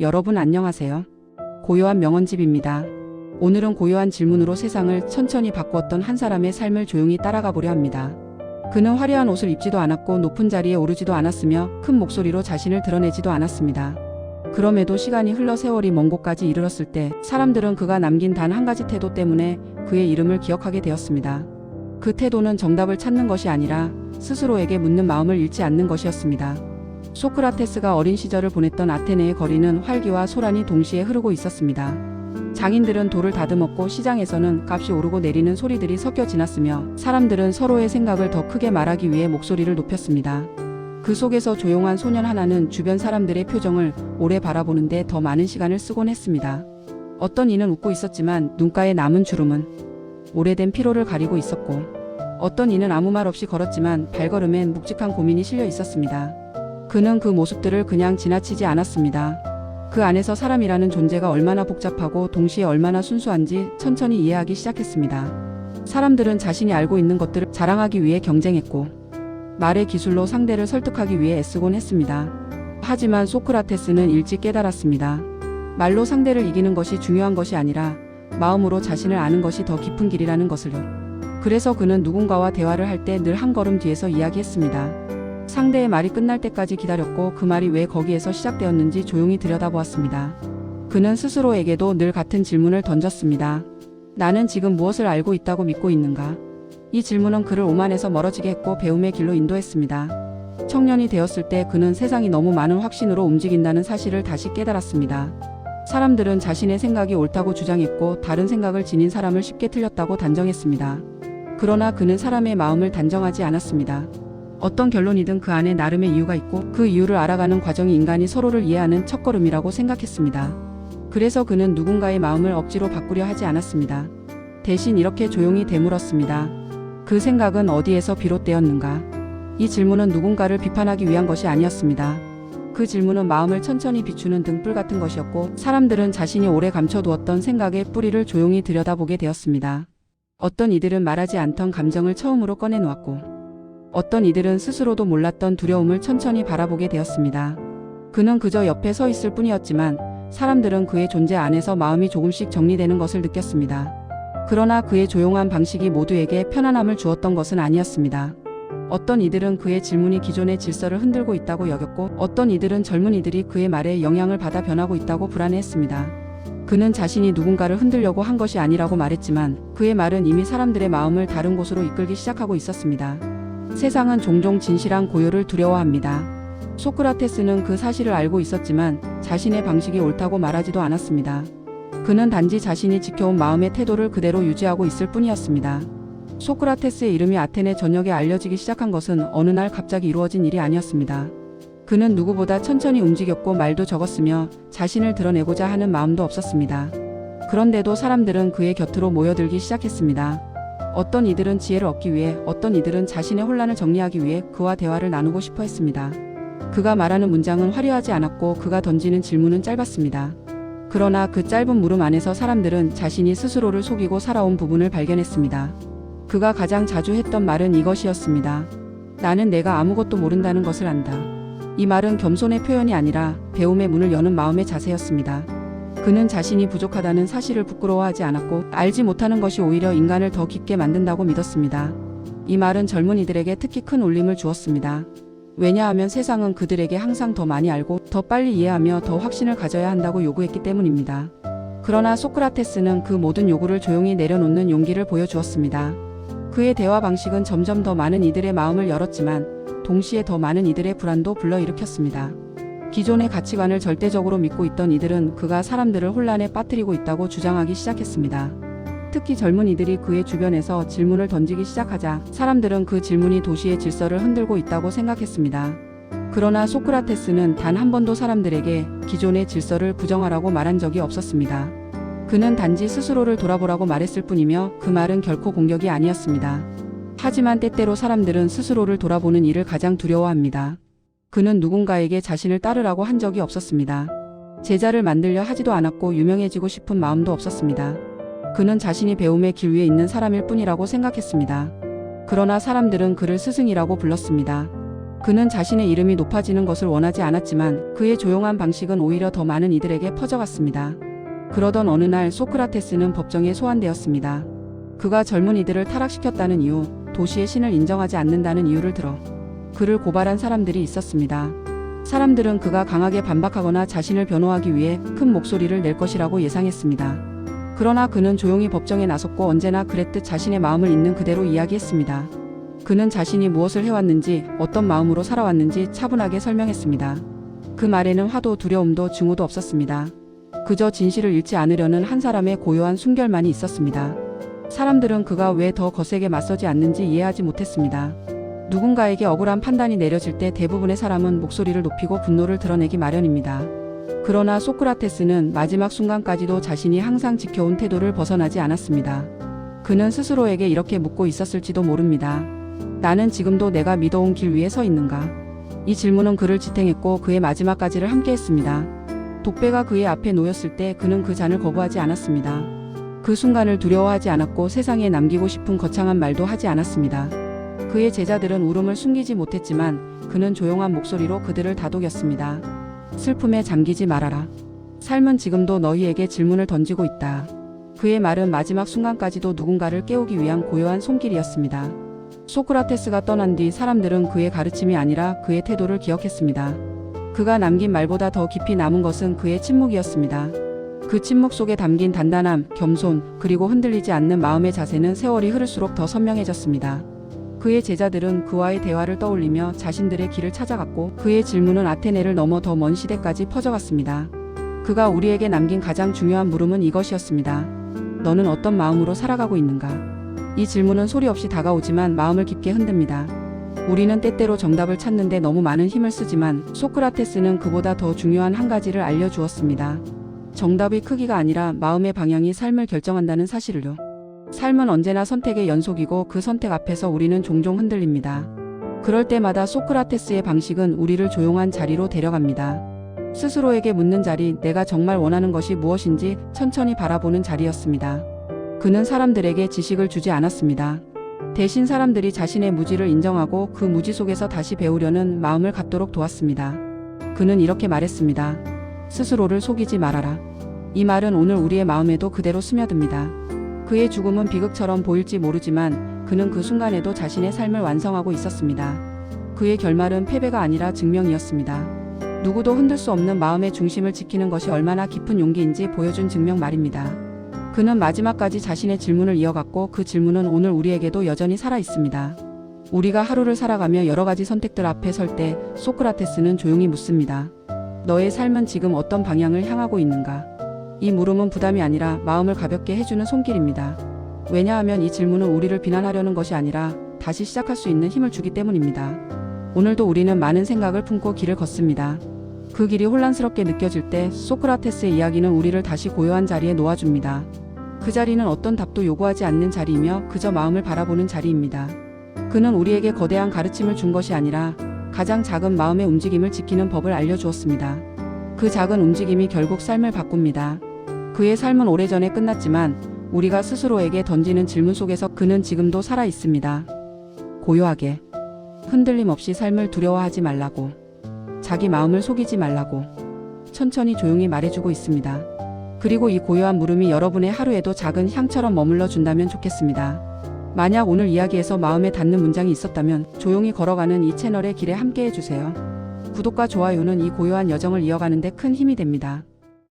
여러분 안녕하세요. 고요한 명언집입니다. 오늘은 고요한 질문으로 세상을 천천히 바꾸었던 한 사람의 삶을 조용히 따라가 보려 합니다. 그는 화려한 옷을 입지도 않았고 높은 자리에 오르지도 않았으며 큰 목소리로 자신을 드러내지도 않았습니다. 그럼에도 시간이 흘러 세월이 먼 곳까지 이르렀을 때 사람들은 그가 남긴 단 한 가지 태도 때문에 그의 이름을 기억하게 되었습니다. 그 태도는 정답을 찾는 것이 아니라 스스로에게 묻는 마음을 잃지 않는 것이었습니다. 소크라테스가 어린 시절을 보냈던 아테네의 거리는 활기와 소란이 동시에 흐르고 있었습니다. 장인들은 돌을 다듬었고 시장에서는 값이 오르고 내리는 소리들이 섞여 지났으며 사람들은 서로의 생각을 더 크게 말하기 위해 목소리를 높였습니다. 그 속에서 조용한 소년 하나는 주변 사람들의 표정을 오래 바라보는데 더 많은 시간을 쓰곤 했습니다. 어떤 이는 웃고 있었지만 눈가에 남은 주름은 오래된 피로를 가리고 있었고, 어떤 이는 아무 말 없이 걸었지만 발걸음엔 묵직한 고민이 실려 있었습니다. 그는 그 모습들을 그냥 지나치지 않았습니다. 그 안에서 사람이라는 존재가 얼마나 복잡하고 동시에 얼마나 순수한지 천천히 이해하기 시작했습니다. 사람들은 자신이 알고 있는 것들을 자랑하기 위해 경쟁했고, 말의 기술로 상대를 설득하기 위해 애쓰곤 했습니다. 하지만 소크라테스는 일찍 깨달았습니다. 말로 상대를 이기는 것이 중요한 것이 아니라 마음으로 자신을 아는 것이 더 깊은 길이라는 것을요. 그래서 그는 누군가와 대화를 할 때 늘 한 걸음 뒤에서 이야기했습니다. 상대의 말이 끝날 때까지 기다렸고 그 말이 왜 거기에서 시작되었는지 조용히 들여다보았습니다. 그는 스스로에게도 늘 같은 질문을 던졌습니다. 나는 지금 무엇을 알고 있다고 믿고 있는가? 이 질문은 그를 오만에서 멀어지게 했고 배움의 길로 인도했습니다. 청년이 되었을 때 그는 세상이 너무 많은 확신으로 움직인다는 사실을 다시 깨달았습니다. 사람들은 자신의 생각이 옳다고 주장했고 다른 생각을 지닌 사람을 쉽게 틀렸다고 단정했습니다. 그러나 그는 사람의 마음을 단정하지 않았습니다. 어떤 결론이든 그 안에 나름의 이유가 있고 그 이유를 알아가는 과정이 인간이 서로를 이해하는 첫걸음이라고 생각했습니다. 그래서 그는 누군가의 마음을 억지로 바꾸려 하지 않았습니다. 대신 이렇게 조용히 되물었습니다. 그 생각은 어디에서 비롯되었는가? 이 질문은 누군가를 비판하기 위한 것이 아니었습니다. 그 질문은 마음을 천천히 비추는 등불 같은 것이었고 사람들은 자신이 오래 감춰두었던 생각의 뿌리를 조용히 들여다보게 되었습니다. 어떤 이들은 말하지 않던 감정을 처음으로 꺼내놓았고 어떤 이들은 스스로도 몰랐던 두려움을 천천히 바라보게 되었습니다. 그는 그저 옆에 서 있을 뿐이었지만 사람들은 그의 존재 안에서 마음이 조금씩 정리되는 것을 느꼈습니다. 그러나 그의 조용한 방식이 모두에게 편안함을 주었던 것은 아니었습니다. 어떤 이들은 그의 질문이 기존의 질서를 흔들고 있다고 여겼고 어떤 이들은 젊은 이들이 그의 말에 영향을 받아 변하고 있다고 불안해했습니다. 그는 자신이 누군가를 흔들려고 한 것이 아니라고 말했지만 그의 말은 이미 사람들의 마음을 다른 곳으로 이끌기 시작하고 있었습니다. 세상은 종종 진실한 고요를 두려워합니다. 소크라테스는 그 사실을 알고 있었지만 자신의 방식이 옳다고 말하지도 않았습니다. 그는 단지 자신이 지켜온 마음의 태도를 그대로 유지하고 있을 뿐이었습니다. 소크라테스의 이름이 아테네 전역에 알려지기 시작한 것은 어느 날 갑자기 이루어진 일이 아니었습니다. 그는 누구보다 천천히 움직였고 말도 적었으며 자신을 드러내고자 하는 마음도 없었습니다. 그런데도 사람들은 그의 곁으로 모여들기 시작했습니다. 어떤 이들은 지혜를 얻기 위해, 어떤 이들은 자신의 혼란을 정리하기 위해 그와 대화를 나누고 싶어 했습니다. 그가 말하는 문장은 화려하지 않았고 그가 던지는 질문은 짧았습니다. 그러나 그 짧은 물음 안에서 사람들은 자신이 스스로를 속이고 살아온 부분을 발견했습니다. 그가 가장 자주 했던 말은 이것이었습니다. 나는 내가 아무것도 모른다는 것을 안다. 이 말은 겸손의 표현이 아니라 배움의 문을 여는 마음의 자세였습니다. 그는 자신이 부족하다는 사실을 부끄러워하지 않았고 알지 못하는 것이 오히려 인간을 더 깊게 만든다고 믿었습니다. 이 말은 젊은이들에게 특히 큰 울림을 주었습니다. 왜냐하면 세상은 그들에게 항상 더 많이 알고 더 빨리 이해하며 더 확신을 가져야 한다고 요구했기 때문입니다. 그러나 소크라테스는 그 모든 요구를 조용히 내려놓는 용기를 보여주었습니다. 그의 대화 방식은 점점 더 많은 이들의 마음을 열었지만 동시에 더 많은 이들의 불안도 불러일으켰습니다. 기존의 가치관을 절대적으로 믿고 있던 이들은 그가 사람들을 혼란에 빠뜨리고 있다고 주장하기 시작했습니다. 특히 젊은 이들이 그의 주변에서 질문을 던지기 시작하자 사람들은 그 질문이 도시의 질서를 흔들고 있다고 생각했습니다. 그러나 소크라테스는 단 한 번도 사람들에게 기존의 질서를 부정하라고 말한 적이 없었습니다. 그는 단지 스스로를 돌아보라고 말했을 뿐이며 그 말은 결코 공격이 아니었습니다. 하지만 때때로 사람들은 스스로를 돌아보는 일을 가장 두려워합니다. 그는 누군가에게 자신을 따르라고 한 적이 없었습니다. 제자를 만들려 하지도 않았고 유명해지고 싶은 마음도 없었습니다. 그는 자신이 배움의 길 위에 있는 사람일 뿐이라고 생각했습니다. 그러나 사람들은 그를 스승이라고 불렀습니다. 그는 자신의 이름이 높아지는 것을 원하지 않았지만 그의 조용한 방식은 오히려 더 많은 이들에게 퍼져갔습니다. 그러던 어느 날 소크라테스는 법정에 소환되었습니다. 그가 젊은 이들을 타락시켰다는 이유, 도시의 신을 인정하지 않는다는 이유를 들어 그를 고발한 사람들이 있었습니다. 사람들은 그가 강하게 반박하거나 자신을 변호하기 위해 큰 목소리를 낼 것이라고 예상했습니다. 그러나 그는 조용히 법정에 나섰고 언제나 그랬듯 자신의 마음을 있는 그대로 이야기했습니다. 그는 자신이 무엇을 해왔는지, 어떤 마음으로 살아왔는지 차분하게 설명했습니다. 그 말에는 화도 두려움도 증오도 없었습니다. 그저 진실을 잃지 않으려는 한 사람의 고요한 순결만이 있었습니다. 사람들은 그가 왜 더 거세게 맞서지 않는지 이해하지 못했습니다. 누군가에게 억울한 판단이 내려질 때 대부분의 사람은 목소리를 높이고 분노를 드러내기 마련입니다. 그러나 소크라테스는 마지막 순간까지도 자신이 항상 지켜온 태도를 벗어나지 않았습니다. 그는 스스로에게 이렇게 묻고 있었을지도 모릅니다. 나는 지금도 내가 믿어온 길 위에 서 있는가? 이 질문은 그를 지탱했고 그의 마지막까지를 함께했습니다. 독배가 그의 앞에 놓였을 때 그는 그 잔을 거부하지 않았습니다. 그 순간을 두려워하지 않았고 세상에 남기고 싶은 거창한 말도 하지 않았습니다. 그의 제자들은 울음을 숨기지 못했지만 그는 조용한 목소리로 그들을 다독였습니다. 슬픔에 잠기지 말아라. 삶은 지금도 너희에게 질문을 던지고 있다. 그의 말은 마지막 순간까지도 누군가를 깨우기 위한 고요한 손길이었습니다. 소크라테스가 떠난 뒤 사람들은 그의 가르침이 아니라 그의 태도를 기억했습니다. 그가 남긴 말보다 더 깊이 남은 것은 그의 침묵이었습니다. 그 침묵 속에 담긴 단단함, 겸손, 그리고 흔들리지 않는 마음의 자세는 세월이 흐를수록 더 선명해졌습니다. 그의 제자들은 그와의 대화를 떠올리며 자신들의 길을 찾아갔고 그의 질문은 아테네를 넘어 더 먼 시대까지 퍼져갔습니다. 그가 우리에게 남긴 가장 중요한 물음은 이것이었습니다. 너는 어떤 마음으로 살아가고 있는가? 이 질문은 소리 없이 다가오지만 마음을 깊게 흔듭니다. 우리는 때때로 정답을 찾는데 너무 많은 힘을 쓰지만 소크라테스는 그보다 더 중요한 한 가지를 알려주었습니다. 정답의 크기가 아니라 마음의 방향이 삶을 결정한다는 사실을요. 삶은 언제나 선택의 연속이고 그 선택 앞에서 우리는 종종 흔들립니다. 그럴 때마다 소크라테스의 방식은 우리를 조용한 자리로 데려갑니다. 스스로에게 묻는 자리, 내가 정말 원하는 것이 무엇인지 천천히 바라보는 자리였습니다. 그는 사람들에게 지식을 주지 않았습니다. 대신 사람들이 자신의 무지를 인정하고 그 무지 속에서 다시 배우려는 마음을 갖도록 도왔습니다. 그는 이렇게 말했습니다. 스스로를 속이지 말아라. 이 말은 오늘 우리의 마음에도 그대로 스며듭니다. 그의 죽음은 비극처럼 보일지 모르지만 그는 그 순간에도 자신의 삶을 완성하고 있었습니다. 그의 결말은 패배가 아니라 증명이었습니다. 누구도 흔들 수 없는 마음의 중심을 지키는 것이 얼마나 깊은 용기인지 보여준 증명 말입니다. 그는 마지막까지 자신의 질문을 이어갔고 그 질문은 오늘 우리에게도 여전히 살아 있습니다. 우리가 하루를 살아가며 여러 가지 선택들 앞에 설 때 소크라테스는 조용히 묻습니다. 너의 삶은 지금 어떤 방향을 향하고 있는가? 이 물음은 부담이 아니라 마음을 가볍게 해주는 손길입니다. 왜냐하면 이 질문은 우리를 비난하려는 것이 아니라 다시 시작할 수 있는 힘을 주기 때문입니다. 오늘도 우리는 많은 생각을 품고 길을 걷습니다. 그 길이 혼란스럽게 느껴질 때 소크라테스의 이야기는 우리를 다시 고요한 자리에 놓아줍니다. 그 자리는 어떤 답도 요구하지 않는 자리이며 그저 마음을 바라보는 자리입니다. 그는 우리에게 거대한 가르침을 준 것이 아니라 가장 작은 마음의 움직임을 지키는 법을 알려주었습니다. 그 작은 움직임이 결국 삶을 바꿉니다. 그의 삶은 오래전에 끝났지만 우리가 스스로에게 던지는 질문 속에서 그는 지금도 살아 있습니다. 고요하게, 흔들림 없이 삶을 두려워하지 말라고, 자기 마음을 속이지 말라고, 천천히 조용히 말해주고 있습니다. 그리고 이 고요한 물음이 여러분의 하루에도 작은 향처럼 머물러 준다면 좋겠습니다. 만약 오늘 이야기에서 마음에 닿는 문장이 있었다면 조용히 걸어가는 이 채널의 길에 함께 해주세요. 구독과 좋아요는 이 고요한 여정을 이어가는 데 큰 힘이 됩니다.